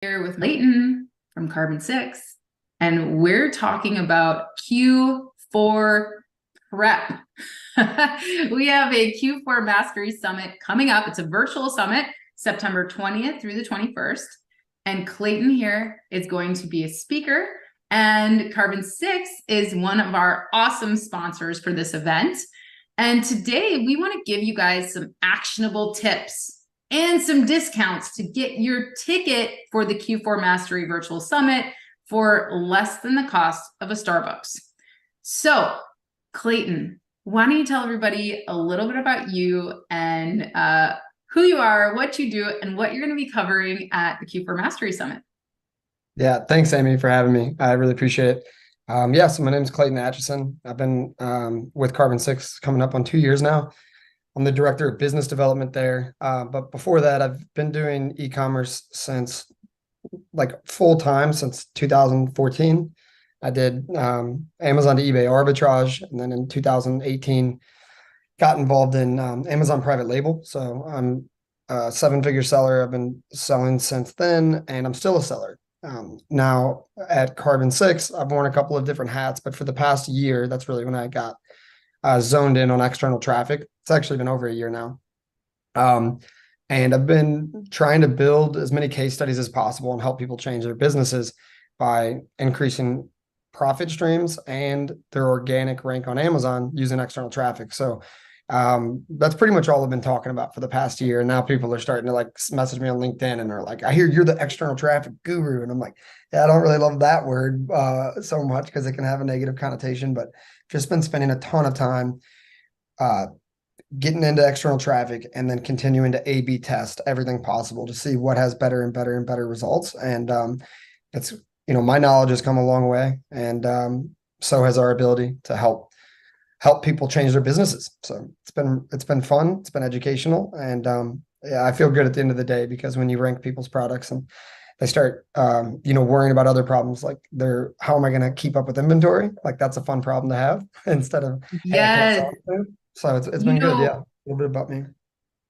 Here with Clayton from Carbon 6, and we're talking about Q4 prep. We have a Q4 Mastery Summit coming up. It's a virtual summit, September 20th through the 21st. And Clayton here is going to be a speaker, and Carbon 6 is one of our awesome sponsors for this event. And today we want to give you guys some actionable tips and some discounts to get your ticket for the Q4 Mastery Virtual Summit for less than the cost of a Starbucks. So, Clayton, why don't you tell everybody a little bit about you and who you are, what you do, and what you're going to be covering at the Q4 Mastery Summit. Yeah, thanks, Amy, for having me. I really appreciate it. So my name is Clayton Atchison. I've been with Carbon 6 coming up on 2 years now. I'm the director of business development there. But before that, I've been doing e-commerce since full time since 2014. I did Amazon to eBay arbitrage, and then in 2018 got involved in Amazon private label. So I'm a seven-figure seller. I've been selling since then, and I'm still a seller. Now at Carbon 6, I've worn a couple of different hats, but for the past year, that's really when I got zoned in on external traffic. It's actually been over a year now. And I've been trying to build as many case studies as possible and help people change their businesses by increasing profit streams and their organic rank on Amazon using external traffic. So that's pretty much all I've been talking about for the past year. And now people are starting to message me on LinkedIn and they're like, I hear you're the external traffic guru. And I'm like, yeah, I don't really love that word so much because it can have a negative connotation, but just been spending a ton of time getting into external traffic and then continuing to A/B test everything possible to see what has better and better and better results. And it's, my knowledge has come a long way, and so has our ability to help people change their businesses. So it's been fun. It's been educational. And yeah, I feel good at the end of the day, because when you rank people's products and they start, worrying about other problems, like how am I going to keep up with inventory? Like that's a fun problem to have instead of, hey, I can't Yes, sell anything. So it's been good. Yeah. A little bit about me.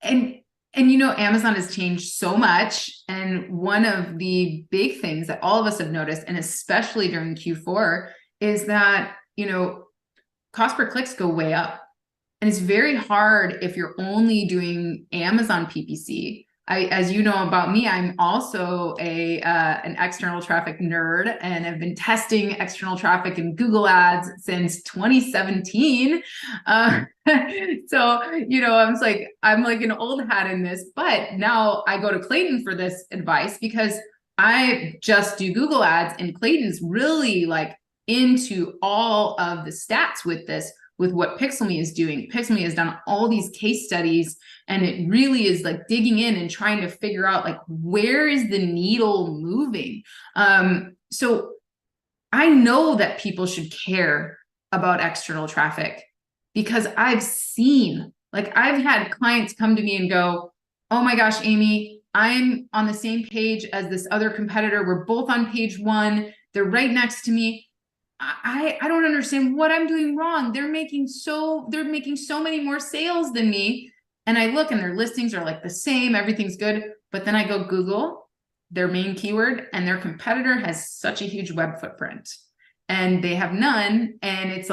and Amazon has changed so much, and one of the big things that all of us have noticed, and especially during Q4, is that cost per clicks go way up, and it's very hard if you're only doing Amazon PPC. As you know about me, I'm also an external traffic nerd, and I've been testing external traffic in Google Ads since 2017. So, I'm like an old hat in this, but now I go to Clayton for this advice because I just do Google Ads, and Clayton's really into all of the stats with this, with what Pixelme is doing. Pixelme has done all these case studies, and it really is digging in and trying to figure out where is the needle moving. So I know that people should care about external traffic, because I've seen, I've had clients come to me and go, oh my gosh, Amy, I'm on the same page as this other competitor. We're both on page 1. They're right next to me. I don't understand what I'm doing wrong. They're making so many more sales than me. And I look, and their listings are the same. Everything's good. But then I go Google their main keyword, and their competitor has such a huge web footprint and they have none. And it's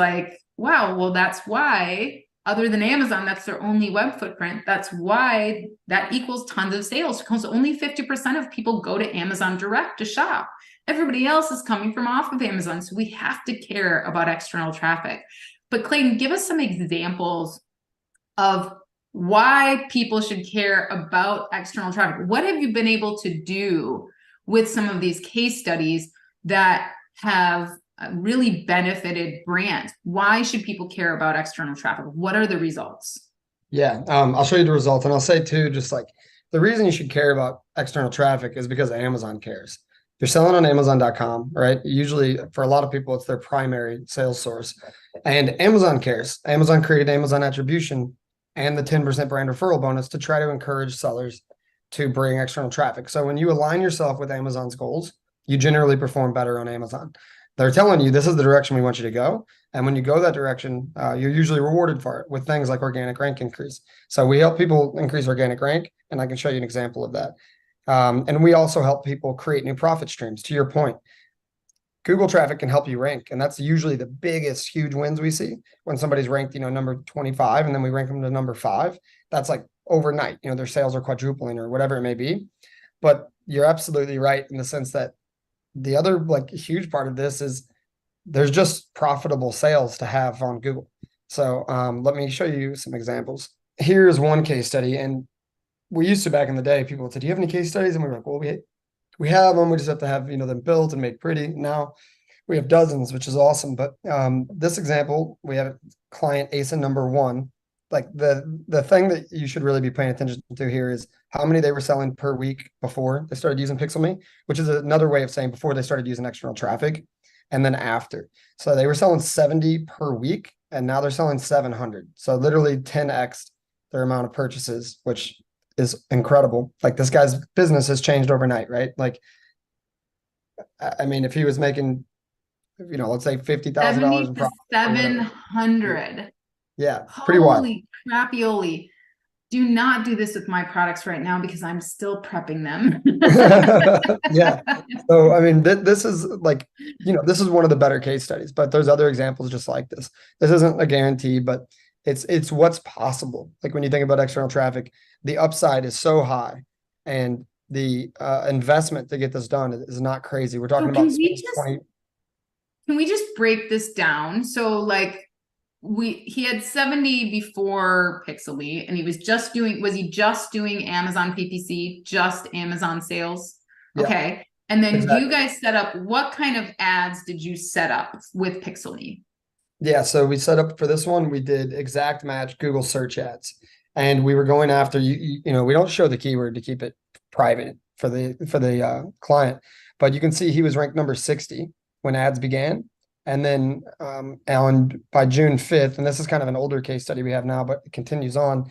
wow, well, that's why, other than Amazon, that's their only web footprint. That's why that equals tons of sales, because only 50% of people go to Amazon direct to shop. Everybody else is coming from off of Amazon. So we have to care about external traffic. But Clayton, give us some examples of why people should care about external traffic. What have you been able to do with some of these case studies that have really benefited brands? Why should people care about external traffic? What are the results? Yeah. I'll show you the results. And I'll say too, just the reason you should care about external traffic is because Amazon cares. You're selling on Amazon.com, right? Usually for a lot of people, it's their primary sales source. And Amazon cares. Amazon created Amazon attribution and the 10% brand referral bonus to try to encourage sellers to bring external traffic. So when you align yourself with Amazon's goals, you generally perform better on Amazon. They're telling you this is the direction we want you to go. And when you go that direction, you're usually rewarded for it with things like organic rank increase. So we help people increase organic rank, and I can show you an example of that. And we also help people create new profit streams. To your point, Google traffic can help you rank. And that's usually the biggest, huge wins we see when somebody's ranked, number 25, and then we rank them to number 5. That's like overnight, their sales are quadrupling or whatever it may be. But you're absolutely right in the sense that the other like huge part of this is there's just profitable sales to have on Google. So let me show you some examples. Here's one case study. And we used to back in the day, people would say, do you have any case studies? And we were like, well, we have them. We just have to have, them built and made pretty. Now we have dozens, which is awesome. But this example, we have client ASIN number 1. Like the thing that you should really be paying attention to here is how many they were selling per week before they started using PixelMe, which is another way of saying before they started using external traffic, and then after. So they were selling 70 per week, and now they're selling 700. So literally 10x their amount of purchases, which is incredible. Like this guy's business has changed overnight, right? Like, I mean, if he was making, let's say $50,000 70 in to profit or whatever. 700. Yeah, pretty wild. Holy crapioli. Do not do this with my products right now because I'm still prepping them. Yeah. So, I mean, this is like, this is one of the better case studies, but there's other examples just like this. This isn't a guarantee, but it's what's possible. Like when you think about external traffic, the upside is so high and the investment to get this done is not crazy. We're talking about 20. Can we just break this down? So like he had 70 before Pixely, and was he just doing Amazon PPC, just Amazon sales? Yeah, okay. And then exactly. you guys set up, what kind of ads did you set up with Pixely? Yeah, so we set up for this one, we did exact match Google search ads. And we were going after we don't show the keyword to keep it private for the client, but you can see he was ranked number 60 when ads began. And then by June 5th, and this is kind of an older case study we have now, but it continues on.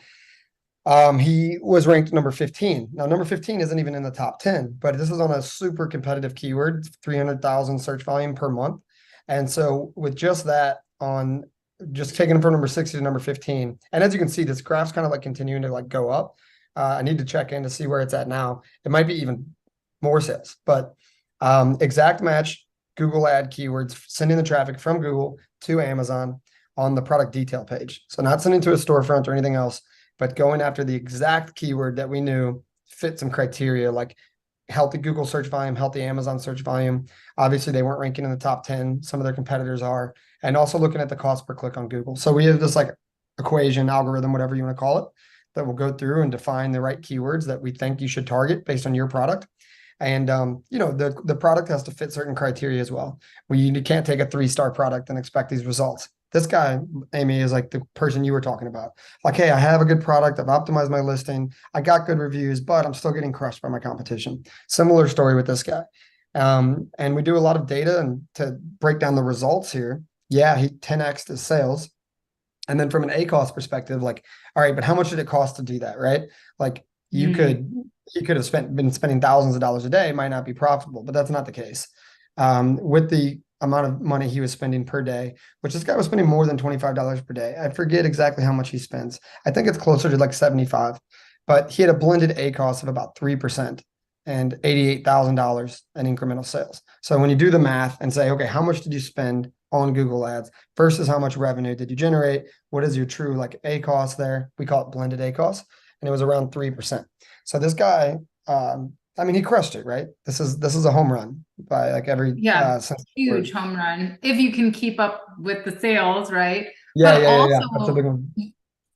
He was ranked number 15. Now, number 15 isn't even in the top 10, but this is on a super competitive keyword, 300,000 search volume per month. And so with just that on just taking him from number 60 to number 15. And as you can see, this graph's kind of like continuing to like go up. I need to check in to see where it's at now. It might be even more sales, but exact match Google ad keywords, sending the traffic from Google to Amazon on the product detail page. So not sending to a storefront or anything else, but going after the exact keyword that we knew fit some criteria like healthy Google search volume, healthy Amazon search volume. Obviously, they weren't ranking in the top 10. Some of their competitors are, and also looking at the cost per click on Google. So we have this like equation, algorithm, whatever you want to call it, that will go through and define the right keywords that we think you should target based on your product. And the product has to fit certain criteria as well. You can't take a 3-star product and expect these results. This guy, Amy, is like the person you were talking about. Like, hey, I have a good product. I've optimized my listing. I got good reviews, but I'm still getting crushed by my competition. Similar story with this guy. And we do a lot of data and to break down the results here. Yeah, he 10x'd his sales. And then from an ACoS perspective, like, all right, but how much did it cost to do that, right? Like you could have been spending thousands of dollars a day, it might not be profitable, but that's not the case. With the amount of money he was spending per day, which this guy was spending more than $25 per day. I forget exactly how much he spends. I think it's closer to like 75, but he had a blended ACoS of about 3% and $88,000 in incremental sales. So when you do the math and say, okay, how much did you spend on Google ads versus how much revenue did you generate? What is your true like ACoS there? We call it blended ACoS, and it was around 3%. So this guy, I mean, he crushed it, right? This is a home run by like every huge home run if you can keep up with the sales, right? Yeah, but yeah. That's a big one.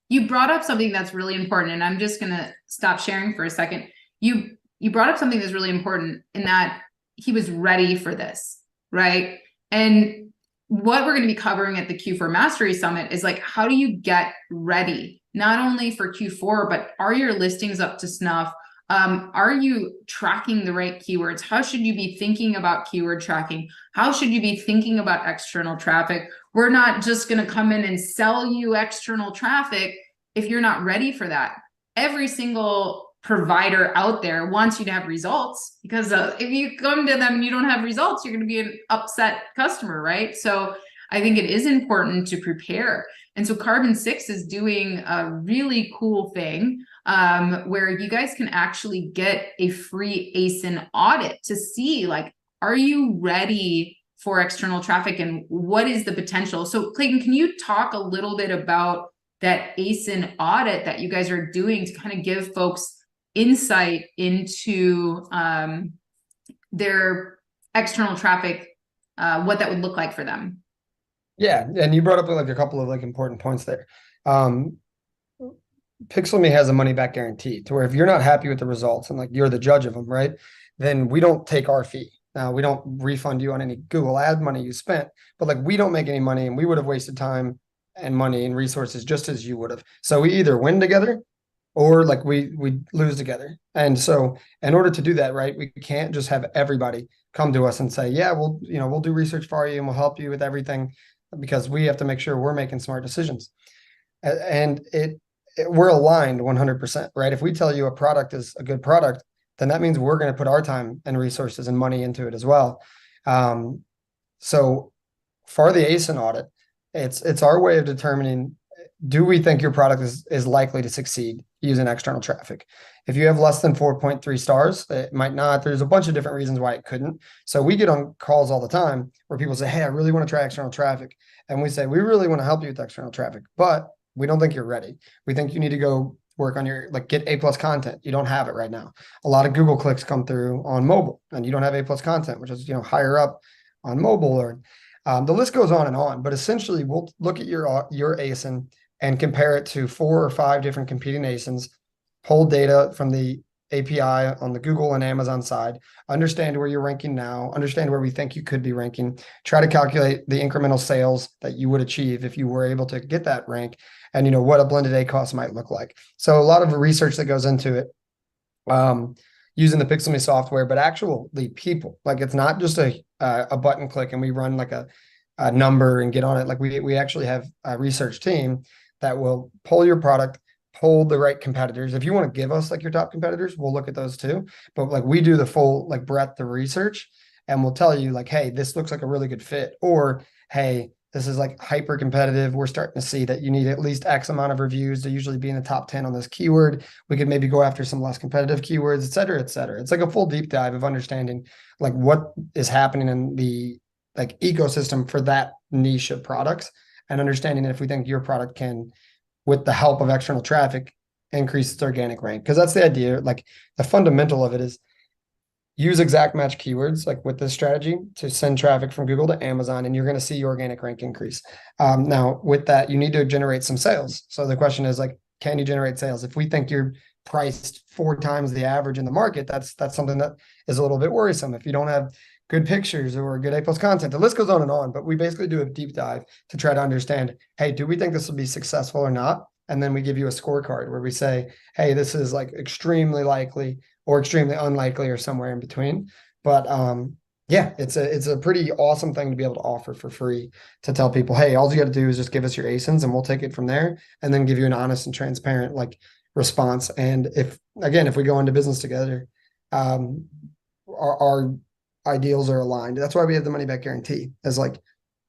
You brought up something that's really important, and I'm just gonna stop sharing for a second. You brought up something that's really important in that he was ready for this, right? And what we're going to be covering at the Q4 Mastery Summit is like, how do you get ready, not only for Q4, but are your listings up to snuff? Are you tracking the right keywords? How should you be thinking about keyword tracking? How should you be thinking about external traffic? We're not just going to come in and sell you external traffic if you're not ready for that. Every single provider out there wants you to have results, because if you come to them and you don't have results, you're going to be an upset customer, right? So I think it is important to prepare. And so Carbon 6 is doing a really cool thing. where you guys can actually get a free ASIN audit to see, like, are you ready for external traffic and what is the potential? So Clayton, can you talk a little bit about that ASIN audit that you guys are doing to kind of give folks insight into their external traffic, what that would look like for them? Yeah, and you brought up like a couple of like important points there. Pixelme has a money back guarantee to where if you're not happy with the results and like you're the judge of them, right? Then we don't take our fee. Now we don't refund you on any Google ad money you spent, but like we don't make any money and we would have wasted time and money and resources just as you would have. So we either win together or like we lose together. And so in order to do that, right, we can't just have everybody come to us and say, yeah, we'll do research for you and we'll help you with everything, because we have to make sure we're making smart decisions. And we're aligned 100%, right? If we tell you a product is a good product, then that means we're going to put our time and resources and money into it as well. So for the ASIN audit, it's our way of determining, do we think your product is likely to succeed using external traffic? If you have less than 4.3 stars, it might not. There's a bunch of different reasons why it couldn't. So we get on calls all the time where people say, hey, I really want to try external traffic. And we say, we really want to help you with external traffic, but we don't think you're ready. We think you need to go work on your, like, get A+ content. You don't have it right now. A lot of Google clicks come through on mobile and you don't have A+ content, which is, higher up on mobile, or the list goes on, but essentially we'll look at your ASIN and compare it to 4 or 5 different competing ASINs, pull data from the API on the Google and Amazon side, understand where you're ranking now, understand where we think you could be ranking, try to calculate the incremental sales that you would achieve if you were able to get that rank, and what a blended A cost might look like. So a lot of research that goes into it, using the Pixelme software, but actually people, like, it's not just a button click and we run like a number and get on it. Like we actually have a research team that will pull your product, pull the right competitors. If you want to give us like your top competitors, we'll look at those too. But like we do the full like breadth of research and we'll tell you like, hey, this looks like a really good fit, or hey, this is like hyper competitive. We're starting to see that you need at least X amount of reviews to usually be in the top 10 on this keyword. We could maybe go after some less competitive keywords, et cetera, et cetera. It's like a full deep dive of understanding like what is happening in the like ecosystem for that niche of products, and understanding if we think your product can, with the help of external traffic, increase its organic rank. Because that's the idea. Like the fundamental of it is use exact match keywords, like with this strategy, to send traffic from Google to Amazon, and you're going to see your organic rank increase. Now with that, you need to generate some sales. So the question is like, can you generate sales? If we think you're priced 4 times the average in the market, that's something that is a little bit worrisome. If you don't have good pictures or good A+ content, the list goes on, but we basically do a deep dive to try to understand, hey, do we think this will be successful or not? And then we give you a scorecard where we say, hey, this is like extremely likely or extremely unlikely or somewhere in between. But yeah, it's a pretty awesome thing to be able to offer for free, to tell people, hey, all you got to do is just give us your ASINs and we'll take it from there, and then give you an honest and transparent like response. And if we go into business together, our ideals are aligned. That's why we have the money back guarantee. Is like,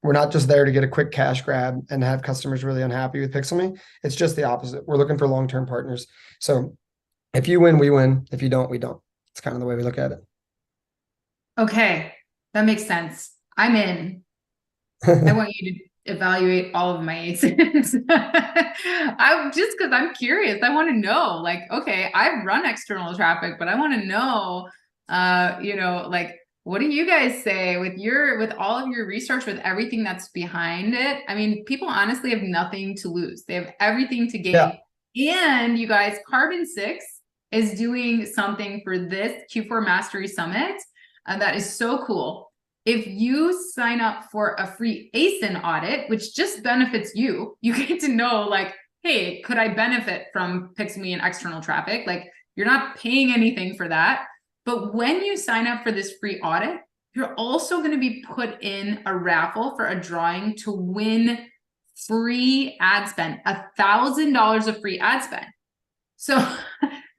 we're not just there to get a quick cash grab and have customers really unhappy with Pixelme. It's just the opposite. We're looking for long-term partners. So if you win, we win. If you don't, we don't. It's kind of the way we look at it. Okay, that makes sense. I'm in. I want you to evaluate all of my ASINs. I'm just because I'm curious. I want to know, like, okay, I've run external traffic, but I want to know, like, what do you guys say with all of your research, with everything that's behind it? I mean, people honestly have nothing to lose. They have everything to gain. Yeah. And you guys, Carbon 6 is doing something for this Q4 Mastery Summit. That is so cool. If you sign up for a free ASIN audit, which just benefits you, you get to know like, hey, could I benefit from Pixelme and external traffic? Like, you're not paying anything for that. But when you sign up for this free audit, you're also going to be put in a raffle for a drawing to win free ad spend, $1,000 of free ad spend. So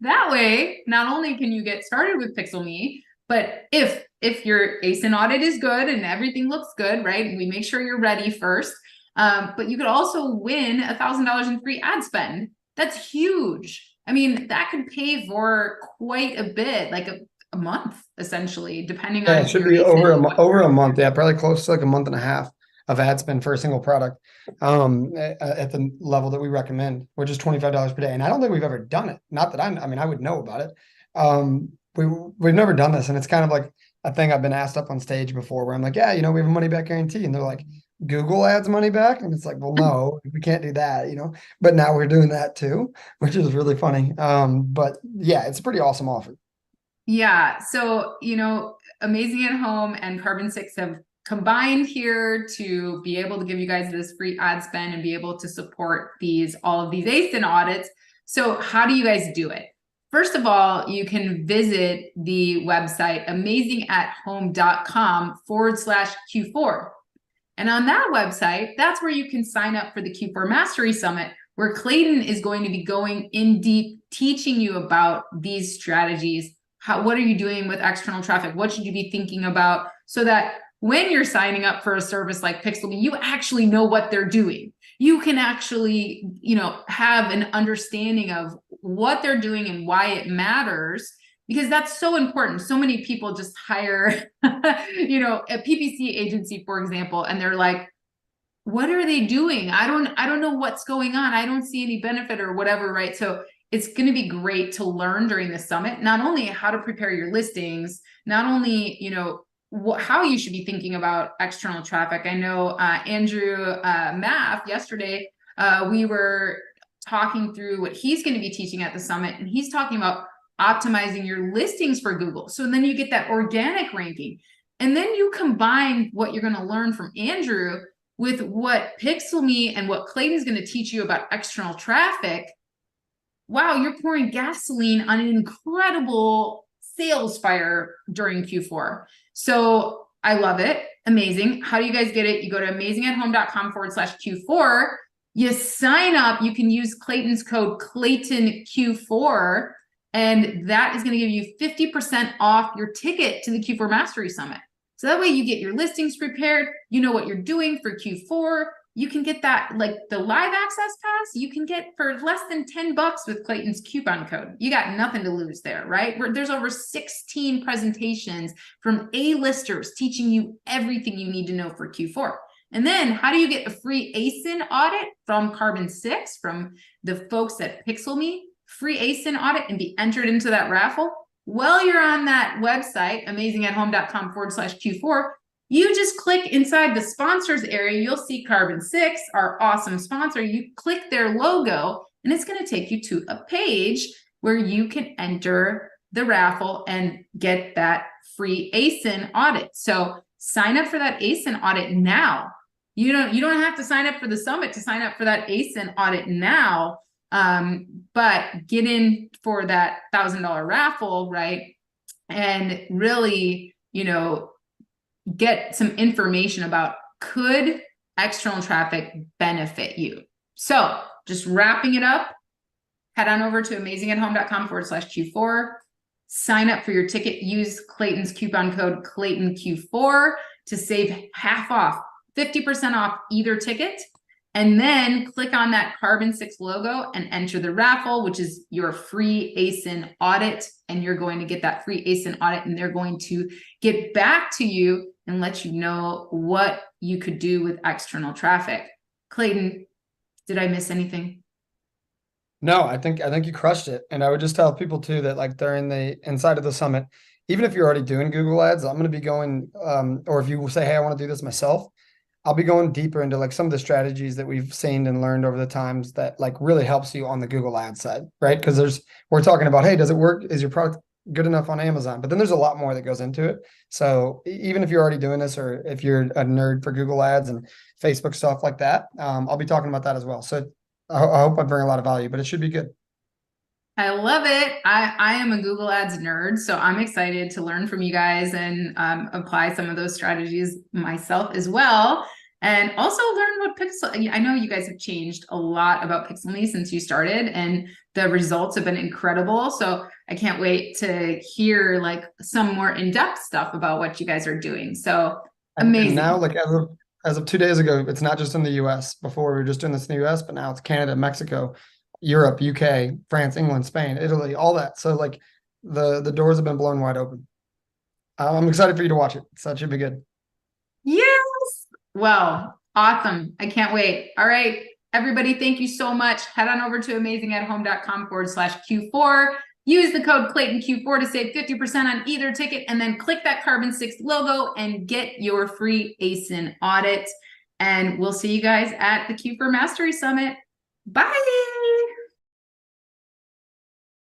that way, not only can you get started with Pixelme, but if your ASIN audit is good and everything looks good, right? We make sure you're ready first. But you could also win $1,000 in free ad spend. That's huge. I mean, that could pay for quite a bit, like a month, essentially, depending Yeah, it on should your be ASIN over and what over you're a doing. month. Yeah, probably close to like a month and a half of ad spend for a single product. At the level that we recommend, which is $25 per day. And I don't think we've ever done it. Not that I mean, I would know about it. We've never done this, and it's kind of like a thing I've been asked up on stage before, where I'm like, yeah, we have a money back guarantee, and they're like, Google Ads money back, and it's like, well, no, we can't do that. But now we're doing that too, which is really funny. But yeah, it's a pretty awesome offer. Yeah. So, Amazing at Home and Carbon 6 have combined here to be able to give you guys this free ad spend and be able to support all of these ASIN audits. So, how do you guys do it? First of all, you can visit the website amazingathome.com/Q4. And on that website, that's where you can sign up for the Q4 Mastery Summit, where Clayton is going to be going in deep, teaching you about these strategies. What are you doing with external traffic? What should you be thinking about so that when you're signing up for a service like Pixelme, you actually know what they're doing. You can actually, have an understanding of what they're doing and why it matters, because that's so important. So many people just hire, a PPC agency, for example, and they're like, what are they doing? I don't know what's going on. I don't see any benefit or whatever, right? So it's going to be great to learn during the summit, not only how to prepare your listings, not only, how you should be thinking about external traffic. I know Andrew Maff yesterday, we were talking through what he's going to be teaching at the summit, and he's talking about optimizing your listings for Google. So then you get that organic ranking. And then you combine what you're going to learn from Andrew with what Pixelme and what Clayton's going to teach you about external traffic. Wow, you're pouring gasoline on an incredible sales fire during Q4. So I love it. Amazing. How do you guys get it? You go to amazingathome.com/Q4. You sign up. You can use Clayton's code ClaytonQ4, and that is going to give you 50% off your ticket to the Q4 Mastery Summit. So that way you get your listings prepared. You know what you're doing for Q4. You can get that, like the live access pass, you can get for less than $10 with Clayton's coupon code. You got nothing to lose there, right? There's over 16 presentations from A-listers teaching you everything you need to know for Q4. And then how do you get a free ASIN audit from Carbon 6, from the folks at Pixelme? Free ASIN audit and be entered into that raffle? Well, you're on that website, amazingathome.com/Q4. You just click inside the sponsors area. You'll see Carbon 6, our awesome sponsor. You click their logo, and it's going to take you to a page where you can enter the raffle and get that free ASIN audit. So sign up for that ASIN audit now. You don't have to sign up for the summit to sign up for that ASIN audit now. But get in for that $1,000 raffle, right? And really, get some information about, could external traffic benefit you? So just wrapping it up, head on over to amazingathome.com/Q4, sign up for your ticket, use Clayton's coupon code ClaytonQ4 to save half off, 50% off either ticket. And then click on that Carbon 6 logo and enter the raffle, which is your free ASIN audit. And you're going to get that free ASIN audit, and they're going to get back to you and let you know what you could do with external traffic. Clayton, did I miss anything? No, I think you crushed it. And I would just tell people too that like during the inside of the summit, even if you're already doing Google Ads, I'm going to be going, or if you say, hey, I want to do this myself, I'll be going deeper into like some of the strategies that we've seen and learned over the times that like really helps you on the Google Ads side, right? Because we're talking about, hey, does it work? Is your product good enough on Amazon? But then there's a lot more that goes into it. So even if you're already doing this, or if you're a nerd for Google Ads and Facebook stuff like that, I'll be talking about that as well. So I hope I bring a lot of value, but it should be good. I love it. I am a Google Ads nerd, so I'm excited to learn from you guys and apply some of those strategies myself as well. And also learn what Pixel. I know you guys have changed a lot about Pixelme since you started, and the results have been incredible. So I can't wait to hear like some more in-depth stuff about what you guys are doing. So And now, amazing. like as of 2 days ago, it's not just in the US. Before we were just doing this in the US, but now it's Canada, Mexico, Europe, UK, France, England, Spain, Italy, all that. So like the doors have been blown wide open. I'm excited for you to watch it. So that should be good. Yes. Well, awesome. I can't wait. All right. Everybody, thank you so much. Head on over to amazingathome.com/Q4. Use the code ClaytonQ4 to save 50% on either ticket, and then click that Carbon 6 logo and get your free ASIN audit. And we'll see you guys at the Q4 Mastery Summit. Bye.